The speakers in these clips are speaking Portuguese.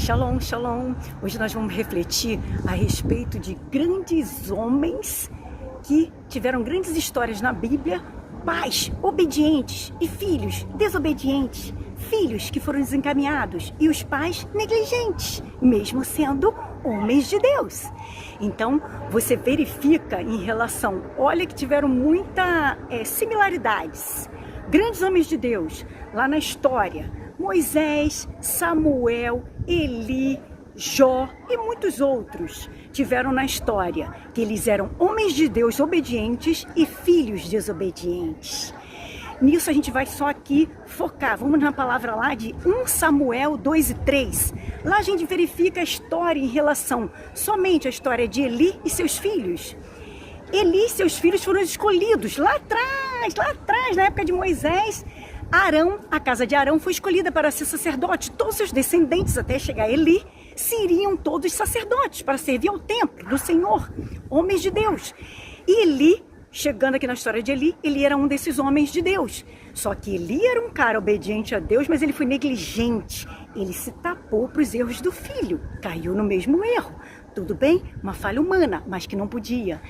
Shalom, shalom! Hoje nós vamos refletir a respeito de grandes homens que tiveram grandes histórias na Bíblia, pais obedientes e filhos desobedientes, filhos que foram desencaminhados e os pais negligentes, mesmo sendo homens de Deus. Então, você verifica em relação, olha que tiveram muitas similaridades. Grandes homens de Deus, lá na história, Moisés, Samuel, Eli, Jó e muitos outros tiveram na história que eles eram homens de Deus obedientes e filhos desobedientes. Nisso a gente vai só aqui focar, vamos na palavra lá de 1 Samuel 2 e 3. Lá a gente verifica a história em relação somente à história de Eli e seus filhos. Eli e seus filhos foram escolhidos lá atrás, na época de Moisés. Arão, a casa de Arão foi escolhida para ser sacerdote. Todos seus descendentes até chegar a Eli seriam todos sacerdotes para servir ao templo do Senhor, homens de Deus. E Eli, chegando aqui na história de Eli, ele era um desses homens de Deus. Só que Eli era um cara obediente a Deus, mas ele foi negligente. Ele se tapou para os erros do filho, caiu no mesmo erro. Tudo bem? Uma falha humana, mas que não podia.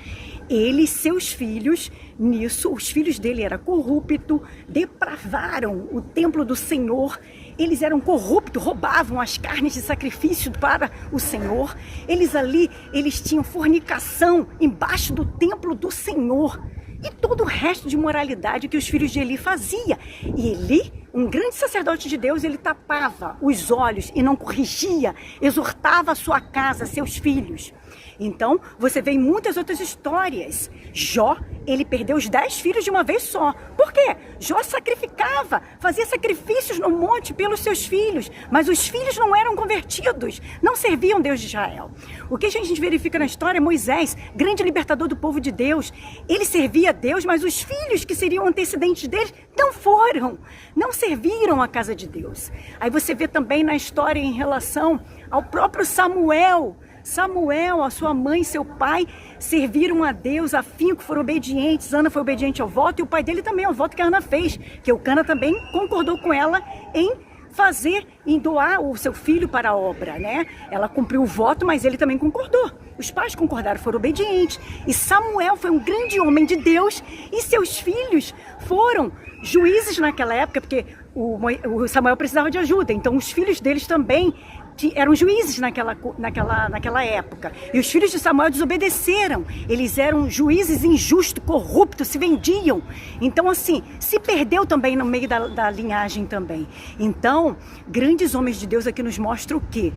Ele e seus filhos, nisso, os filhos dele eram corruptos, depravaram o templo do Senhor. Eles eram corruptos, roubavam as carnes de sacrifício para o Senhor. Eles tinham fornicação embaixo do templo do Senhor. E todo o resto de moralidade que os filhos de Eli faziam. E Eli, um grande sacerdote de Deus, ele tapava os olhos e não corrigia, exortava a sua casa, seus filhos. Então, você vê em muitas outras histórias. Jó, ele perdeu os 10 filhos de uma vez só. Por quê? Jó sacrificava, fazia sacrifícios no monte pelos seus filhos, mas os filhos não eram convertidos, não serviam Deus de Israel. O que a gente verifica na história é Moisés, grande libertador do povo de Deus. Ele servia a Deus, mas os filhos que seriam antecedentes dele não foram, não serviram a casa de Deus. Aí você vê também na história em relação ao próprio Samuel, a sua mãe e seu pai serviram a Deus, afinco, foram obedientes. Ana foi obediente ao voto e o pai dele também ao voto que a Ana fez, que o Cana também concordou com ela em doar o seu filho para a obra, né? Ela cumpriu o voto, mas ele também concordou. Os pais concordaram, foram obedientes. E Samuel foi um grande homem de Deus e seus filhos foram juízes naquela época, porque o Samuel precisava de ajuda, então os filhos deles também eram juízes naquela época. E os filhos de Samuel desobedeceram. Eles eram juízes injustos, corruptos, se vendiam. Então, assim, se perdeu também no meio da linhagem também. Então, grandes homens de Deus aqui nos mostram o quê?